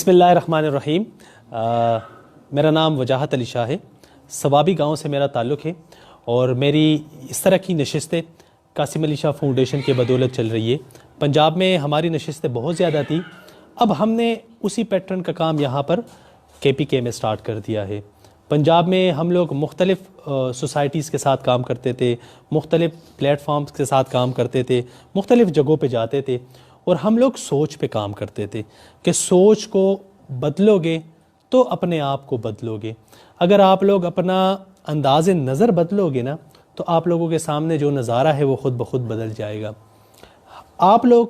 بسم اللہ الرحمن الرحیم۔ میرا نام وجاہت علی شاہ ہے، ثوابی گاؤں سے میرا تعلق ہے اور میری اس طرح کی نشستیں قاسم علی شاہ فاؤنڈیشن کے بدولت چل رہی ہے۔ پنجاب میں ہماری نشستیں بہت زیادہ تھی، اب ہم نے اسی پیٹرن کا کام یہاں پر KPK میں سٹارٹ کر دیا ہے۔ پنجاب میں ہم لوگ مختلف سوسائٹیز کے ساتھ کام کرتے تھے، مختلف پلیٹ فارمز کے ساتھ کام کرتے تھے، مختلف جگہوں پہ جاتے تھے اور ہم لوگ سوچ پہ کام کرتے تھے کہ سوچ کو بدلو گے تو اپنے آپ کو بدلو گے۔ اگر آپ لوگ اپنا انداز نظر بدلو گے نا تو آپ لوگوں کے سامنے جو نظارہ ہے وہ خود بخود بدل جائے گا۔ آپ لوگ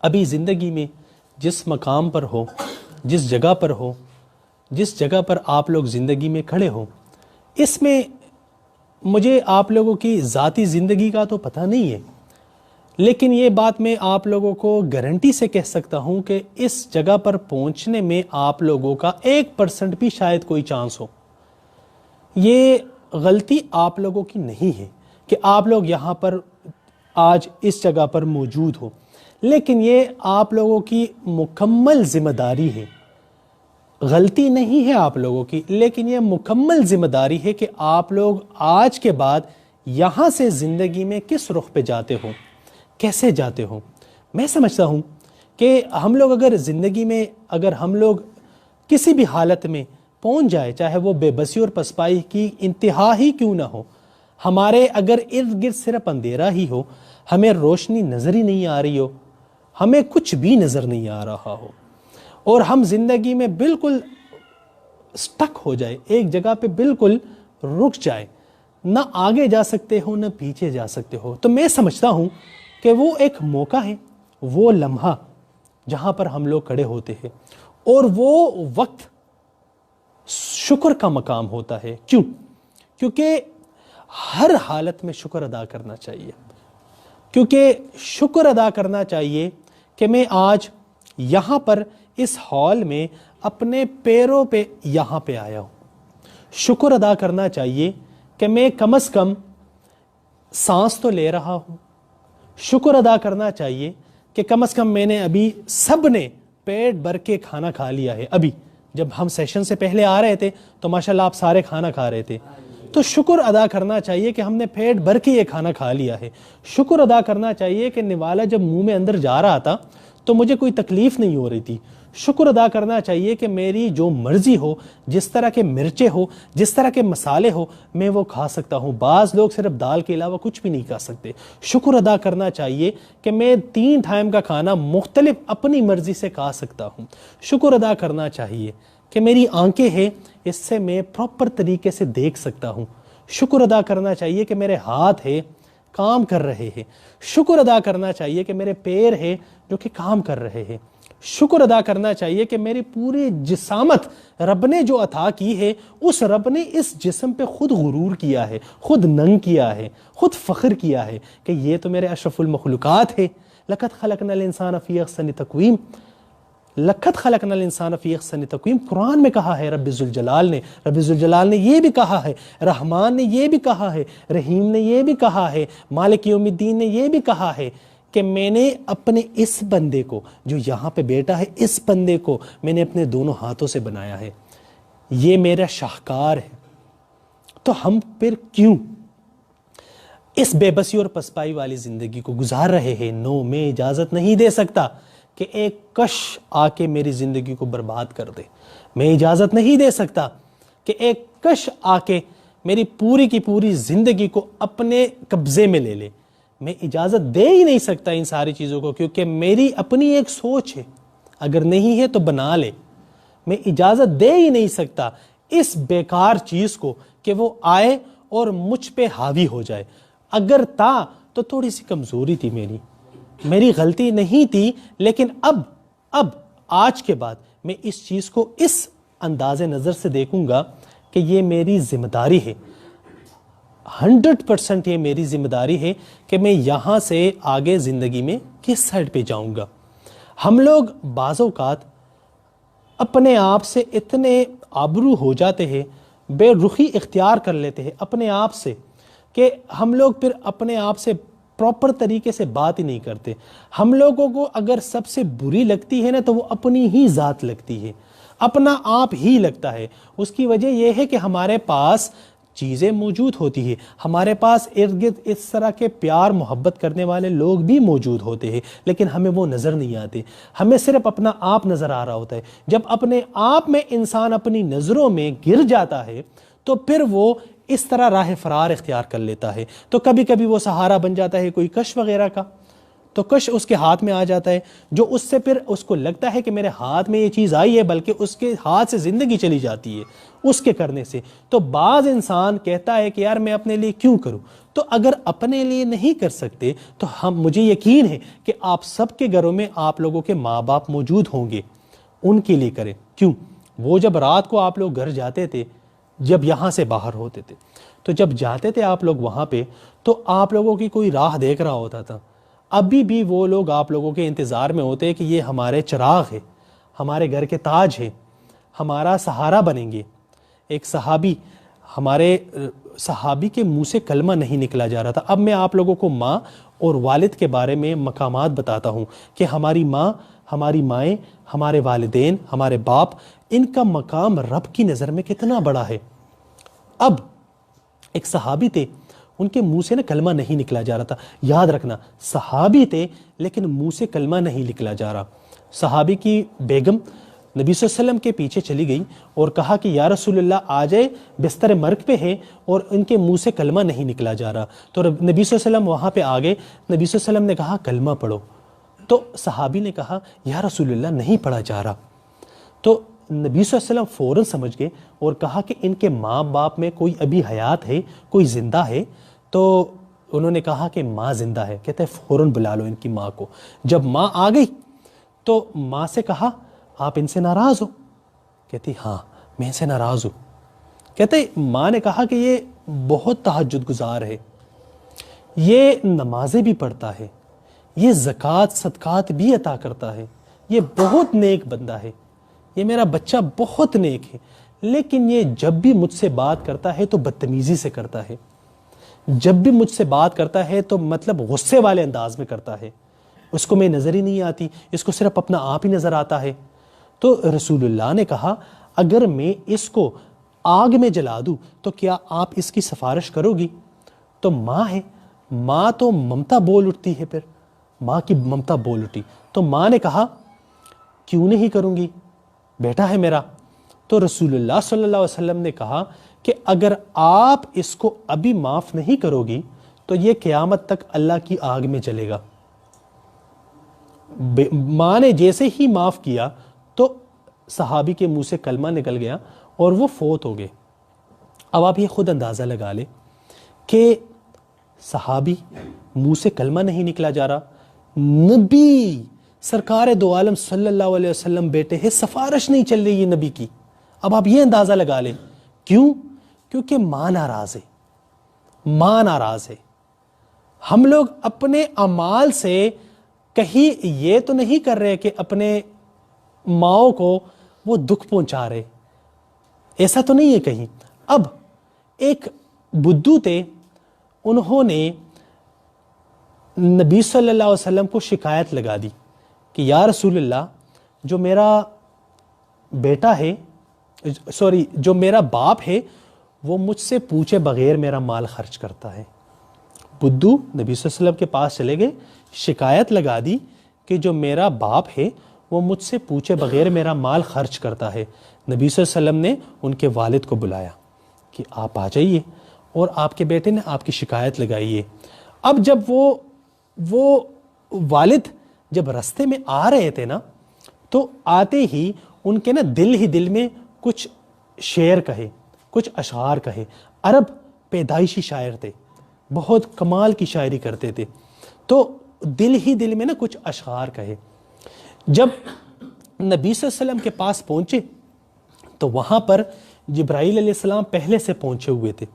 ابھی زندگی میں جس مقام پر ہو، جس جگہ پر ہو، جس جگہ پر آپ لوگ زندگی میں کھڑے ہو، اس میں مجھے آپ لوگوں کی ذاتی زندگی کا تو پتہ نہیں ہے، لیکن یہ بات میں آپ لوگوں کو گارنٹی سے کہہ سکتا ہوں کہ اس جگہ پر پہنچنے میں آپ لوگوں کا 1% بھی شاید کوئی چانس ہو۔ یہ غلطی آپ لوگوں کی نہیں ہے کہ آپ لوگ یہاں پر آج اس جگہ پر موجود ہو، لیکن یہ آپ لوگوں کی مکمل ذمہ داری ہے۔ غلطی نہیں ہے آپ لوگوں کی، لیکن یہ مکمل ذمہ داری ہے کہ آپ لوگ آج کے بعد یہاں سے زندگی میں کس رخ پہ جاتے ہو، کیسے جاتے ہو۔ میں سمجھتا ہوں کہ ہم لوگ اگر زندگی میں ہم لوگ کسی بھی حالت میں پہنچ جائے، چاہے وہ بے بسی اور پسپائی کی انتہا ہی کیوں نہ ہو، ہمارے اگر ارد گرد صرف اندھیرا ہی ہو، ہمیں روشنی نظر ہی نہیں آ رہی ہو، ہمیں کچھ بھی نظر نہیں آ رہا ہو اور ہم زندگی میں بالکل سٹک ہو جائے، ایک جگہ پہ بالکل رک جائے، نہ آگے جا سکتے ہو نہ پیچھے جا سکتے ہو، تو میں سمجھتا ہوں کہ وہ ایک موقع ہے، وہ لمحہ جہاں پر ہم لوگ کھڑے ہوتے ہیں اور وہ وقت شکر کا مقام ہوتا ہے۔ کیونکہ ہر حالت میں شکر ادا کرنا چاہیے، کیونکہ شکر ادا کرنا چاہیے کہ میں آج یہاں پر اس ہال میں اپنے پیروں پہ یہاں پہ آیا ہوں۔ شکر ادا کرنا چاہیے کہ میں کم از کم سانس تو لے رہا ہوں۔ شکر ادا کرنا چاہیے کہ کم از کم میں نے ابھی سب نے پیٹ بھر کے کھانا کھا لیا ہے۔ ابھی جب ہم سیشن سے پہلے آ رہے تھے تو ماشاءاللہ آپ سارے کھانا کھا رہے تھے، تو شکر ادا کرنا چاہیے کہ ہم نے پیٹ بھر کے یہ کھانا کھا لیا ہے۔ شکر ادا کرنا چاہیے کہ نوالا جب منہ میں اندر جا رہا تھا تو مجھے کوئی تکلیف نہیں ہو رہی تھی۔ شکر ادا کرنا چاہیے کہ میری جو مرضی ہو، جس طرح کے مرچیں ہو، جس طرح کے مسالے ہو، میں وہ کھا سکتا ہوں۔ بعض لوگ صرف دال کے علاوہ کچھ بھی نہیں کھا سکتے۔ شکر ادا کرنا چاہیے کہ میں 3 ٹائم کا کھانا مختلف اپنی مرضی سے کھا سکتا ہوں۔ شکر ادا کرنا چاہیے کہ میری آنکھیں ہیں، اس سے میں پراپر طریقے سے دیکھ سکتا ہوں۔ شکر ادا کرنا چاہیے کہ میرے ہاتھ ہیں، کام کر رہے ہیں۔ شکر ادا کرنا چاہیے کہ میرے پیر ہیں جو کہ کام کر رہے ہیں۔ شکر ادا کرنا چاہیے کہ میری پوری جسامت رب نے جو عطا کی ہے، اس رب نے اس جسم پہ خود غرور کیا ہے، خود ننگ کیا ہے، خود فخر کیا ہے کہ یہ تو میرے اشرف المخلوقات ہے۔ لقد خلقنا الانسان فی احسن تقویم، لقد خلقنا الانسان فی احسن تقویم قرآن میں کہا ہے رب ذوالجلال نے۔ رب ذوالجلال نے یہ بھی کہا ہے، رحمان نے یہ بھی کہا ہے، رحیم نے یہ بھی کہا ہے، مالک یوم الدین نے یہ بھی کہا ہے کہ میں نے اپنے اس بندے کو جو یہاں پہ بیٹا ہے، اس بندے کو میں نے اپنے دونوں ہاتھوں سے بنایا ہے، یہ میرا شاہکار ہے۔ تو ہم پھر کیوں اس بے بسی اور پسپائی والی زندگی کو گزار رہے ہیں؟ نو، میں اجازت نہیں دے سکتا کہ ایک کش آ کے میری زندگی کو برباد کر دے۔ میں اجازت نہیں دے سکتا کہ ایک کش آ کے میری پوری کی پوری زندگی کو اپنے قبضے میں لے لے۔ میں اجازت دے ہی نہیں سکتا ان ساری چیزوں کو، کیونکہ میری اپنی ایک سوچ ہے، اگر نہیں ہے تو بنا لے۔ میں اجازت دے ہی نہیں سکتا اس بیکار چیز کو کہ وہ آئے اور مجھ پہ حاوی ہو جائے۔ اگر تھا تو تھوڑی سی کمزوری تھی، میری غلطی نہیں تھی، لیکن اب آج کے بعد میں اس چیز کو اس انداز نظر سے دیکھوں گا کہ یہ میری ذمہ داری ہے۔ 100% یہ میری ذمہ داری ہے کہ میں یہاں سے آگے زندگی میں کس سائڈ پہ جاؤں گا۔ ہم لوگ بعض اوقات اپنے آپ سے اتنے آبرو ہو جاتے ہیں، بے رخی اختیار کر لیتے ہیں اپنے آپ سے، کہ ہم لوگ پھر اپنے آپ سے پراپر طریقے سے بات ہی نہیں کرتے. ہم لوگوں کو اگر سب سے بری لگتی ہے نا تو وہ اپنی ہی ذات لگتی ہے, اپنا آپ ہی لگتا ہے. اس کی وجہ یہ ہے کہ ہمارے پاس چیزیں موجود ہوتی ہیں, ہمارے پاس ارد گرد اس طرح کے پیار محبت کرنے والے لوگ بھی موجود ہوتے ہیں, لیکن ہمیں وہ نظر نہیں آتے. ہمیں صرف اپنا آپ نظر آ رہا ہوتا ہے. جب اپنے آپ میں انسان اپنی نظروں میں گر جاتا ہے تو پھر وہ اس طرح راہ فرار اختیار کر لیتا ہے. تو کبھی کبھی وہ سہارا بن جاتا ہے کوئی کش وغیرہ کا, تو کش اس کے ہاتھ میں آ جاتا ہے, جو اس سے پھر اس کو لگتا ہے کہ میرے ہاتھ میں یہ چیز آئی ہے, بلکہ اس کے ہاتھ سے زندگی چلی جاتی ہے اس کے کرنے سے. تو بعض انسان کہتا ہے کہ یار میں اپنے لیے کیوں کروں. تو اگر اپنے لیے نہیں کر سکتے تو مجھے یقین ہے کہ آپ سب کے گھروں میں آپ لوگوں کے ماں باپ موجود ہوں گے, ان کے لیے کریں. کیوں؟ وہ جب رات کو آپ لوگ گھر جاتے تھے, جب یہاں سے باہر ہوتے تھے, تو جب جاتے تھے آپ لوگ وہاں پہ, تو آپ لوگوں کی کوئی راہ دیکھ رہا ہوتا تھا. ابھی بھی وہ لوگ آپ لوگوں کے انتظار میں ہوتے کہ یہ ہمارے چراغ ہے, ہمارے گھر کے تاج ہے, ہمارا سہارا بنیں گے. ایک صحابی, ہمارے صحابی کے منہ سے کلمہ نہیں نکلا جا رہا تھا. اب میں آپ لوگوں کو ماں اور والد کے بارے میں مقامات بتاتا ہوں کہ ہماری ماں, ہماری مائیں, ہمارے والدین, ہمارے باپ, ان کا مقام رب کی نظر میں کتنا بڑا ہے. اب ایک صحابی تھے, ان کے منہ سے نا کلمہ نہیں نکلا جا رہا تھا. یاد رکھنا, صحابی تھے لیکن منہ سے کلمہ نہیں نکلا جا رہا. صحابی کی بیگم نبی صلی اللہ علیہ وسلم کے پیچھے چلی گئی اور کہا کہ یا رسول اللہ آ جائے, بستر مرگ پہ ہے اور ان کے منہ سے کلمہ نہیں نکلا جا رہا. تو نبی صلی اللہ علیہ وسلم وہاں پہ آ گئے. نبی صلی اللہ علیہ وسلم نے کہا کلمہ پڑھو. تو صحابی نے کہا یا رسول اللہ نہیں پڑھا جا رہا. تو نبی صلی اللہ علیہ وسلم فوراً سمجھ گئے اور کہا کہ ان کے ماں باپ میں کوئی ابھی حیات ہے, کوئی زندہ ہے. تو انہوں نے کہا کہ ماں زندہ ہے. کہتے ہیں فوراً بلا لو ان کی ماں کو. جب ماں آ گئی تو ماں سے کہا آپ ان سے ناراض ہو؟ کہتی ہاں میں ان سے ناراض ہوں. کہتے ماں نے کہا کہ یہ بہت تہجد گزار ہے, یہ نمازیں بھی پڑھتا ہے, یہ زکوٰۃ صدقات بھی عطا کرتا ہے, یہ بہت نیک بندہ ہے, یہ میرا بچہ بہت نیک ہے, لیکن یہ جب بھی مجھ سے بات کرتا ہے تو بدتمیزی سے کرتا ہے, جب بھی مجھ سے بات کرتا ہے تو مطلب غصے والے انداز میں کرتا ہے, اس کو میں نظر ہی نہیں آتی, اس کو صرف اپنا آپ ہی نظر آتا ہے. تو رسول اللہ نے کہا اگر میں اس کو آگ میں جلا دوں تو کیا آپ اس کی سفارش کرو گی؟ تو ماں ہے, ماں تو ممتا بول اٹھتی ہے, پھر ماں کی ممتا بول اٹھی. تو ماں نے کہا کیوں نہیں کروں گی, بیٹا ہے میرا. تو رسول اللہ صلی اللہ علیہ وسلم نے کہا کہ اگر آپ اس کو ابھی معاف نہیں کرو گی تو یہ قیامت تک اللہ کی آگ میں جلے گا. ماں نے جیسے ہی معاف کیا تو صحابی کے منہ سے کلمہ نکل گیا اور وہ فوت ہو گئے. اب آپ یہ خود اندازہ لگا لیں کہ صحابی منہ سے کلمہ نہیں نکلا جا رہا, نبی سرکار دو عالم صلی اللہ علیہ وسلم بیٹے ہیں, سفارش نہیں چل رہی ہے نبی کی. اب آپ یہ اندازہ لگا لیں کیوں؟ کیونکہ ماں ناراض ہے, ماں ناراض ہے. ہم لوگ اپنے اعمال سے کہیں یہ تو نہیں کر رہے کہ اپنے ماؤں کو وہ دکھ پہنچا رہے, ایسا تو نہیں ہے کہیں. اب ایک بدھو تھے, انہوں نے نبی صلی اللہ علیہ وسلم کو شکایت لگا دی کہ یا رسول اللہ جو میرا بیٹا ہے, جو میرا باپ ہے وہ مجھ سے پوچھے بغیر میرا مال خرچ کرتا ہے. بدھو نبی صلی اللہ علیہ وسلم کے پاس چلے گئے, شکایت لگا دی کہ جو میرا باپ ہے وہ مجھ سے پوچھے بغیر میرا مال خرچ کرتا ہے. نبی صلی اللہ علیہ وسلم نے ان کے والد کو بلایا کہ آپ آ جائیے اور آپ کے بیٹے نے آپ کی شکایت لگائی ہے. اب جب وہ والد جب رستے میں آ رہے تھے نا, تو آتے ہی ان کے نا دل میں کچھ شعر کہے, کچھ اشعار کہے. عرب پیدائشی شاعر تھے, بہت کمال کی شاعری کرتے تھے. تو دل میں نا کچھ اشعار کہے. جب نبی صلی اللہ علیہ وسلم کے پاس پہنچے تو وہاں پر جبرائیل علیہ السلام پہلے سے پہنچے ہوئے تھے.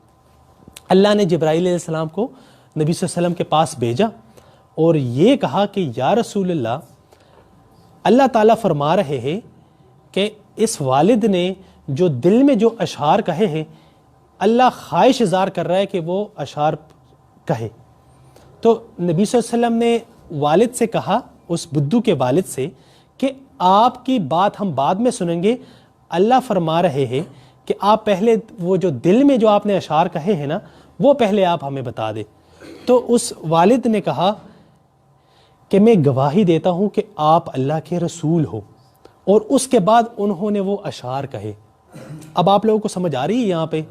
اللہ نے جبرائیل علیہ السلام کو نبی صلی اللہ علیہ وسلم کے پاس بھیجا اور یہ کہا کہ یا رسول اللہ تعالیٰ فرما رہے ہیں کہ اس والد نے جو دل میں جو اشعار کہے ہیں, اللہ خواہش اظہار کر رہا ہے کہ وہ اشعار کہے. تو نبی صلی اللہ علیہ وسلم نے والد سے کہا, اس بدھو کے والد سے, کہ آپ کی بات ہم بعد میں سنیں گے, اللہ فرما رہے ہیں کہ آپ پہلے وہ جو دل میں جو آپ نے اشعار کہے ہیں نا, وہ پہلے آپ ہمیں بتا دیں. تو اس والد نے کہا کہ میں گواہی دیتا ہوں کہ آپ اللہ کے رسول ہو, اور اس کے بعد انہوں نے وہ اشعار کہے. اب آپ لوگوں کو سمجھ آ رہی ہے یہاں پہ؟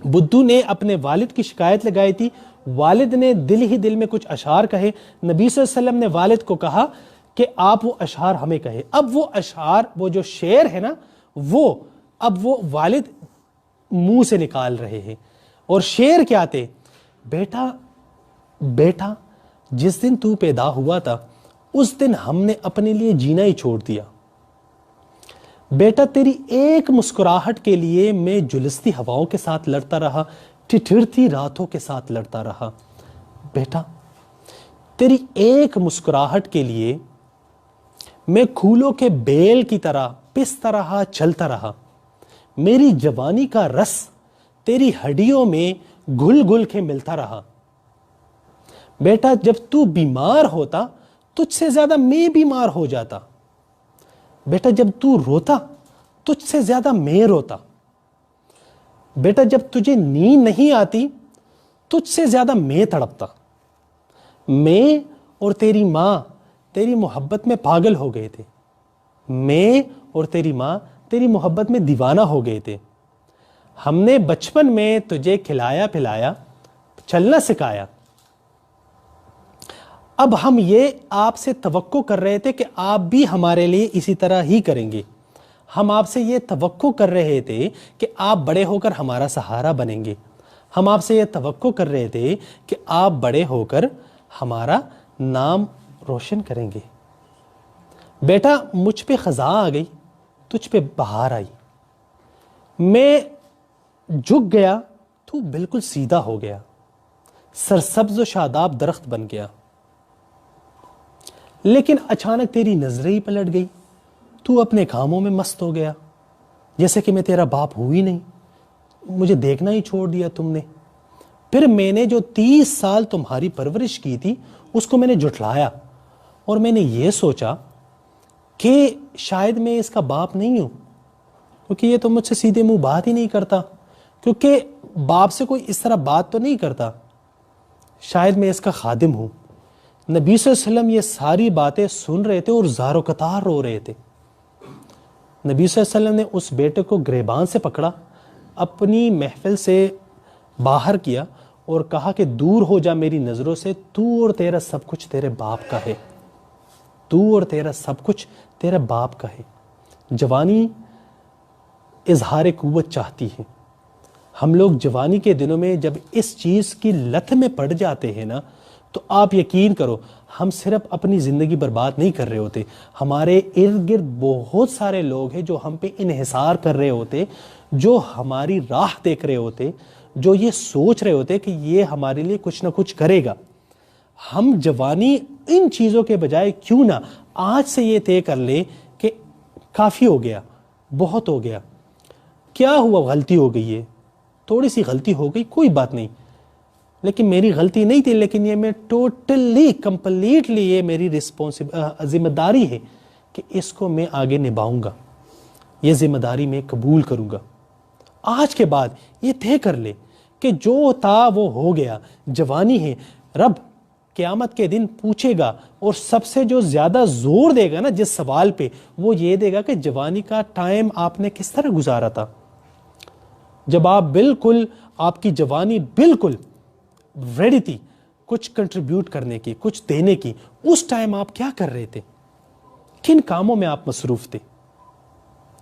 بدھو نے اپنے والد کی شکایت لگائی تھی, والد نے دل ہی دل میں کچھ اشعار کہے, نبی صلی اللہ علیہ وسلم نے والد کو کہا کہ آپ وہ اشعار ہمیں کہے. اب وہ اشعار, وہ جو شعر ہے نا, وہ اب وہ والد منہ سے نکال رہے ہیں. اور شعر کیا تھے؟ بیٹا جس دن تو پیدا ہوا تھا اس دن ہم نے اپنے لیے جینا ہی چھوڑ دیا. بیٹا تیری ایک مسکراہٹ کے لیے میں جلستی ہواؤں کے ساتھ لڑتا رہا, ٹھٹھرتی راتوں کے ساتھ لڑتا رہا. بیٹا تیری ایک مسکراہٹ کے لیے میں کھولوں کے بیل کی طرح پستا رہا, چلتا رہا. میری جوانی کا رس تیری ہڈیوں میں گھل گھل کے ملتا رہا. بیٹا جب تو بیمار ہوتا تجھ سے زیادہ میں بیمار ہو جاتا. بیٹا جب تو روتا تجھ سے زیادہ میں روتا. بیٹا جب تجھے نیند نہیں آتی تجھ سے زیادہ میں تڑپتا. میں اور تیری ماں تیری محبت میں پاگل ہو گئے تھے. میں اور تیری ماں تیری محبت میں دیوانہ ہو گئے تھے. ہم نے بچپن میں تجھے کھلایا پلایا, چلنا سکھایا. اب ہم یہ آپ سے توقع کر رہے تھے کہ آپ بھی ہمارے لیے اسی طرح ہی کریں گے. ہم آپ سے یہ توقع کر رہے تھے کہ آپ بڑے ہو کر ہمارا سہارا بنیں گے. ہم آپ سے یہ توقع کر رہے تھے کہ آپ بڑے ہو کر ہمارا نام روشن کریں گے. بیٹا مجھ پہ خزاں آ گئی, تجھ پہ بہار آئی. میں جھک گیا تو بالکل سیدھا ہو گیا, سرسبز و شاداب درخت بن گیا. لیکن اچانک تیری نظریں ہی پلٹ گئی, تو اپنے کاموں میں مست ہو گیا, جیسے کہ میں تیرا باپ ہوں ہی نہیں, مجھے دیکھنا ہی چھوڑ دیا تم نے. پھر میں نے جو 30 سال تمہاری پرورش کی تھی اس کو میں نے جھٹلایا, اور میں نے یہ سوچا کہ شاید میں اس کا باپ نہیں ہوں, کیونکہ یہ تو مجھ سے سیدھے منہ بات ہی نہیں کرتا, کیونکہ باپ سے کوئی اس طرح بات تو نہیں کرتا. شاید میں اس کا خادم ہوں. نبی صلی اللہ علیہ وسلم یہ ساری باتیں سن رہے تھے اور زار و قطار رو رہے تھے. نبی صلی اللہ علیہ وسلم نے اس بیٹے کو گریبان سے پکڑا, اپنی محفل سے باہر کیا اور کہا کہ دور ہو جا میری نظروں سے, تو اور تیرا سب کچھ تیرے باپ کا ہے. تو اور تیرا سب کچھ تیرے باپ کا ہے. جوانی اظہار قوت چاہتی ہے. ہم لوگ جوانی کے دنوں میں جب اس چیز کی لت میں پڑ جاتے ہیں نا, تو آپ یقین کرو ہم صرف اپنی زندگی برباد نہیں کر رہے ہوتے, ہمارے ارد گرد بہت سارے لوگ ہیں جو ہم پہ انحصار کر رہے ہوتے, جو ہماری راہ دیکھ رہے ہوتے, جو یہ سوچ رہے ہوتے کہ یہ ہمارے لیے کچھ نہ کچھ کرے گا. ہم جوانی ان چیزوں کے بجائے کیوں نہ آج سے یہ طے کر لیں کہ کافی ہو گیا, بہت ہو گیا. کیا ہوا؟ غلطی ہو گئی ہے, تھوڑی سی غلطی ہو گئی, کوئی بات نہیں, لیکن میری غلطی نہیں تھی, لیکن یہ میں ٹوٹلی کمپلیٹلی یہ میری ذمہ داری ہے کہ اس کو میں آگے نبھاؤں گا, یہ ذمہ داری میں قبول کروں گا. آج کے بعد یہ طے کر لے کہ جو تھا وہ ہو گیا. جوانی ہے, رب قیامت کے دن پوچھے گا, اور سب سے جو زیادہ زور دے گا نا جس سوال پہ, وہ یہ دے گا کہ جوانی کا ٹائم آپ نے کس طرح گزارا تھا. جب آپ بالکل, آپ کی جوانی بالکل ریڈی تھی کچھ کنٹریبیوٹ کرنے کی, کچھ دینے کی, اس ٹائم آپ کیا کر رہے تھے؟ کن کاموں میں آپ مصروف تھے؟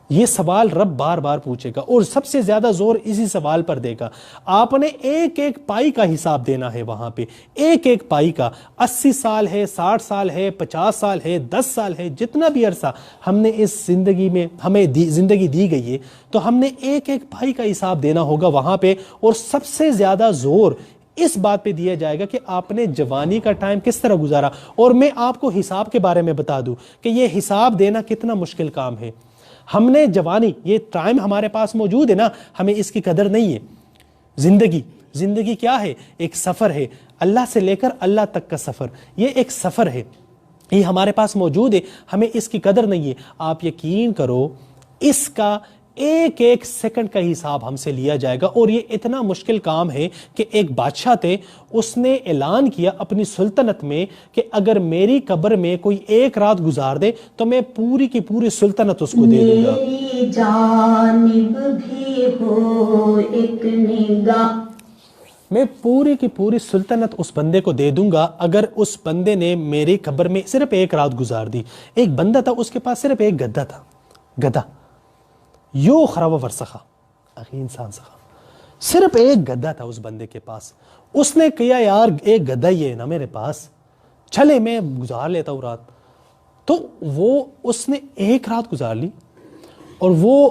یہ سوال رب بار بار پوچھے گا, اور سب سے زیادہ زور اسی سوال پر دے گا. آپ نے ایک ایک پائی کا حساب دینا ہے وہاں پہ, ایک ایک پائی کا. 80 سال ہے, 60 سال ہے, 50 سال ہے, 10 سال ہے, جتنا بھی عرصہ ہم نے اس زندگی میں ہمیں زندگی دی گئی ہے, تو ہم نے ایک ایک پائی کا حساب دینا ہوگا وہاں پہ. اور سب سے زیادہ زور اس بات پہ دیا جائے گا کہ آپ نے جوانی کا ٹائم کس طرح گزارا. اور میں آپ کو حساب کے بارے میں بتا دوں کہ یہ حساب دینا کتنا مشکل کام ہے. ہم نے جوانی, یہ ٹائم ہمارے پاس موجود ہے نا, ہمیں اس کی قدر نہیں ہے. زندگی زندگی کیا ہے؟ ایک سفر ہے، اللہ سے لے کر اللہ تک کا سفر، یہ ایک سفر ہے، یہ ہمارے پاس موجود ہے، ہمیں اس کی قدر نہیں ہے۔ آپ یقین کرو اس کا ایک ایک سیکنڈ کا حساب ہم سے لیا جائے گا، اور یہ اتنا مشکل کام ہے کہ ایک بادشاہ تھے، اس نے اعلان کیا اپنی سلطنت میں کہ اگر میری قبر میں کوئی ایک رات گزار دے تو میں پوری کی پوری سلطنت اس کو دے دوں گا۔ میری جانب بھی ہو ایک نگاہ، میں پوری کی پوری سلطنت اس بندے کو دے دوں گا اگر اس بندے نے میری قبر میں صرف ایک رات گزار دی۔ ایک بندہ تھا، اس کے پاس صرف ایک گدھا تھا، گدھا یو خراب ورسخہ اخی انسان سخا، صرف ایک گدھا تھا اس بندے کے پاس۔ اس نے کیا یار ایک گدھا ہی ہے نا میرے پاس، چلے میں گزار لیتا ہوں رات۔ تو وہ اس نے ایک رات گزار لی، اور وہ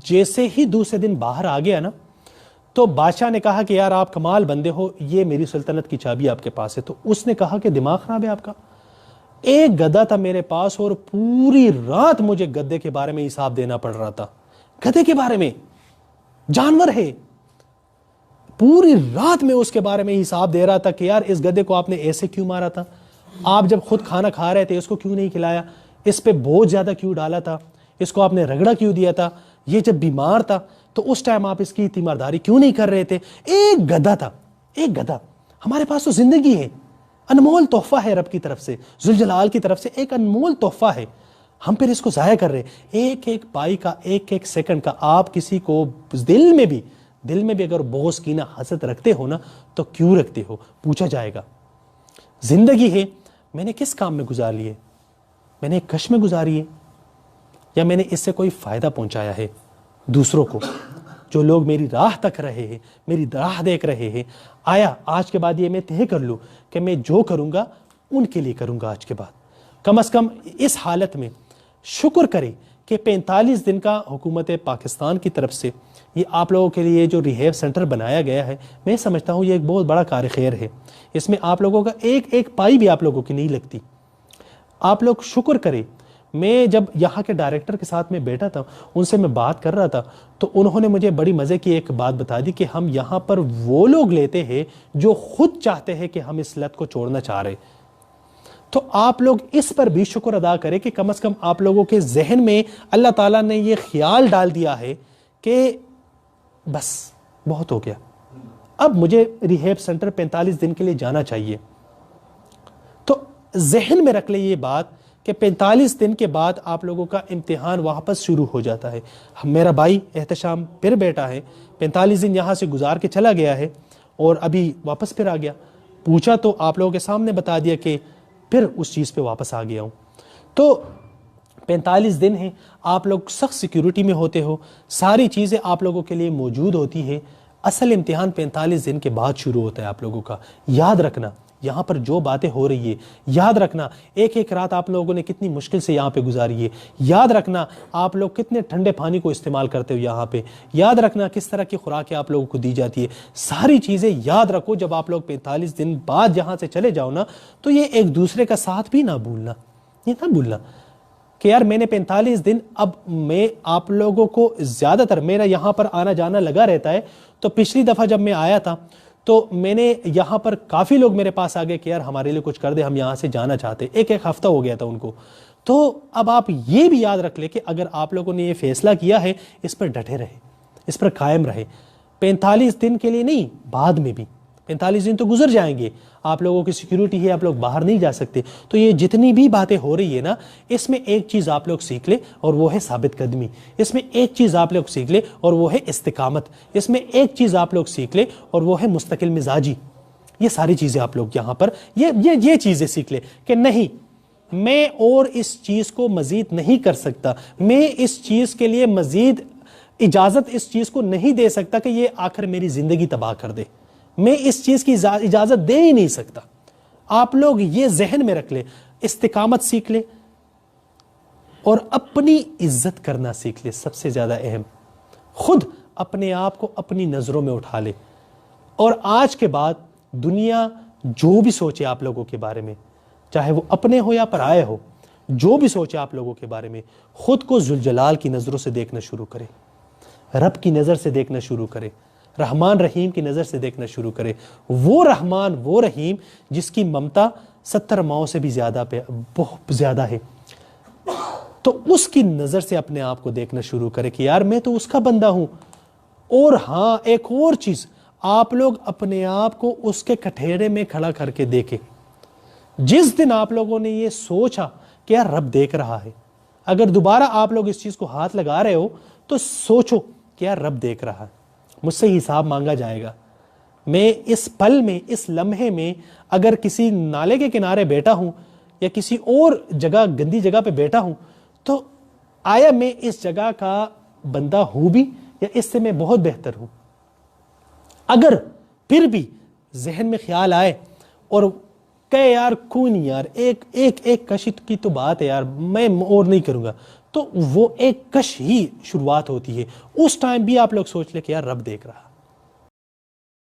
جیسے ہی دوسرے دن باہر آ گیا نا، تو بادشاہ نے کہا کہ یار آپ کمال بندے ہو، یہ میری سلطنت کی چابی آپ کے پاس ہے۔ تو اس نے کہا کہ دماغ خراب ہے آپ کا، ایک گدھا تھا میرے پاس اور پوری رات مجھے گدھے کے بارے میں حساب دینا پڑ رہا تھا، گدھے کے بارے میں، جانور ہے، پوری رات میں اس کے بارے میں حساب دے رہا تھا کہ یار اس گدھے کو آپ نے ایسے کیوں مارا تھا، آپ جب خود کھانا کھا رہے تھے اس کو کیوں نہیں کھلایا، اس پہ بوجھ زیادہ کیوں ڈالا تھا، اس کو آپ نے رگڑا کیوں دیا تھا، یہ جب بیمار تھا تو اس ٹائم آپ اس کی تیمارداری کیوں نہیں کر رہے تھے۔ ایک گدھا تھا، ایک گدھا۔ ہمارے پاس تو زندگی ہے، انمول تحفہ ہے رب کی طرف سے، ذوالجلال کی طرف سے ایک انمول تحفہ ہے، ہم پھر اس کو ضائع کر رہے ہیں۔ ایک ایک پائی کا، ایک ایک سیکنڈ کا آپ کسی کو دل میں بھی اگر بغض کینہ حسد رکھتے ہو نا تو کیوں رکھتے ہو، پوچھا جائے گا۔ زندگی ہے، میں نے کس کام میں گزار لی ہے؟ میں نے ایک کش میں گزاری ہے، یا میں نے اس سے کوئی فائدہ پہنچایا ہے دوسروں کو؟ جو لوگ میری راہ تک رہے ہیں، میری راہ دیکھ رہے ہیں، آیا آج کے بعد یہ میں طے کر لوں کہ میں جو کروں گا ان کے لیے کروں گا آج کے بعد۔ کم از کم اس حالت میں شکر کریں کہ 45 دن کا حکومت پاکستان کی طرف سے یہ آپ لوگوں کے لیے جو ریہیب سینٹر بنایا گیا ہے، میں سمجھتا ہوں یہ ایک بہت بڑا کار خیر ہے۔ اس میں آپ لوگوں کا ایک ایک پائی بھی آپ لوگوں کی نہیں لگتی۔ آپ لوگ شکر کریں۔ میں جب یہاں کے ڈائریکٹر کے ساتھ میں بیٹھا تھا، ان سے میں بات کر رہا تھا، تو انہوں نے مجھے بڑی مزے کی ایک بات بتا دی کہ ہم یہاں پر وہ لوگ لیتے ہیں جو خود چاہتے ہیں کہ ہم اس لت کو چھوڑنا چاہ رہے۔ تو آپ لوگ اس پر بھی شکر ادا کریں کہ کم از کم آپ لوگوں کے ذہن میں اللہ تعالیٰ نے یہ خیال ڈال دیا ہے کہ بس بہت ہو گیا، اب مجھے ریہیب سینٹر 45 دن کے لیے جانا چاہیے۔ تو ذہن میں رکھ لیں یہ بات کہ 45 دن کے بعد آپ لوگوں کا امتحان واپس شروع ہو جاتا ہے۔ میرا بھائی احتشام پھر بیٹا ہے، 45 دن یہاں سے گزار کے چلا گیا ہے اور ابھی واپس پھر آ گیا۔ پوچھا تو آپ لوگوں کے سامنے بتا دیا کہ پھر اس چیز پہ واپس آ گیا ہوں۔ تو 45 دن ہیں، آپ لوگ سخت سیکیورٹی میں ہوتے ہو، ساری چیزیں آپ لوگوں کے لیے موجود ہوتی ہے۔ اصل امتحان 45 دن کے بعد شروع ہوتا ہے آپ لوگوں کا۔ یاد رکھنا یہاں پر جو باتیں ہو رہی ہے، یاد رکھنا ایک ایک رات آپ لوگوں نے کتنی مشکل سے یہاں پہ گزاری ہے، یاد رکھنا آپ لوگ کتنے ٹھنڈے پانی کو استعمال کرتے ہو یہاں پہ، یاد رکھنا کس طرح کی خوراکیں آپ لوگوں کو دی جاتی ہے، ساری چیزیں یاد رکھو۔ جب آپ لوگ 45 دن بعد یہاں سے چلے جاؤ نا، تو یہ ایک دوسرے کا ساتھ بھی نہ بھولنا، یہ نہ بھولنا کہ یار میں نے 45 دن، اب میں آپ لوگوں کو زیادہ تر میرا یہاں پر آنا جانا لگا رہتا ہے۔ تو پچھلی دفعہ جب میں آیا تھا تو میں نے یہاں پر کافی لوگ میرے پاس آ گئے کہ یار ہمارے لیے کچھ کر دے، ہم یہاں سے جانا چاہتے، ایک ایک ہفتہ ہو گیا تھا ان کو۔ تو اب آپ یہ بھی یاد رکھ لیں کہ اگر آپ لوگوں نے یہ فیصلہ کیا ہے، اس پر ڈٹے رہے، اس پر قائم رہے۔ 45 دن کے لیے نہیں، بعد میں بھی 45 دن تو گزر جائیں گے، آپ لوگوں کی سیکیورٹی ہے، آپ لوگ باہر نہیں جا سکتے۔ تو یہ جتنی بھی باتیں ہو رہی ہے نا، اس میں ایک چیز آپ لوگ سیکھ لیں اور وہ ہے ثابت قدمی، اس میں ایک چیز آپ لوگ سیکھ لیں اور وہ ہے استقامت، اس میں ایک چیز آپ لوگ سیکھ لیں اور وہ ہے مستقل مزاجی۔ یہ ساری چیزیں آپ لوگ یہاں پر یہ چیزیں سیکھ لیں کہ نہیں، میں اور اس چیز کو مزید نہیں کر سکتا، میں اس چیز کے لیے مزید اجازت اس چیز کو نہیں دے سکتا کہ یہ آخر میری زندگی تباہ کر دے، میں اس چیز کی اجازت دے ہی نہیں سکتا۔ آپ لوگ یہ ذہن میں رکھ لیں، استقامت سیکھ لیں اور اپنی عزت کرنا سیکھ لیں۔ سب سے زیادہ اہم، خود اپنے آپ کو اپنی نظروں میں اٹھا لیں، اور آج کے بعد دنیا جو بھی سوچے آپ لوگوں کے بارے میں، چاہے وہ اپنے ہو یا پرائے ہو، جو بھی سوچے آپ لوگوں کے بارے میں، خود کو ذوالجلال کی نظروں سے دیکھنا شروع کرے، رب کی نظر سے دیکھنا شروع کرے۔ رحمان رحیم کی نظر سے دیکھنا شروع کرے. وہ رحمان، وہ رحیم جس کی ممتا 70 ماؤں سے بھی زیادہ بہت زیادہ ہے. تو اس کی نظر سے اپنے آپ کو دیکھنا شروع کرے کہ یار میں تو اس کا بندہ ہوں. اور ہاں ایک اور چیز، آپ لوگ اپنے آپ کو اس کے کٹہرے میں کھڑا کر کے دیکھیں. جس دن آپ لوگوں نے یہ سوچا کہ یار رب دیکھ رہا ہے، اگر دوبارہ آپ لوگ اس چیز کو ہاتھ لگا رہے ہو تو سوچو کہ یار رب دیکھ رہا ہے، مجھ سے حساب مانگا جائے گا. میں اس پل میں، اس لمحے میں اگر کسی نالے کے کنارے بیٹھا ہوں یا کسی اور جگہ، گندی جگہ پہ بیٹھا ہوں، تو آیا میں اس جگہ کا بندہ ہوں بھی یا اس سے میں بہت بہتر ہوں؟ اگر پھر بھی ذہن میں خیال آئے اور کہے یار کوئی نہیں یار، ایک کش کی تو بات ہے یار، میں اور نہیں کروں گا، تو وہ ایک کش ہی شروعات ہوتی ہے. اس ٹائم بھی آپ لوگ سوچ لیں کہ یار رب دیکھ رہا.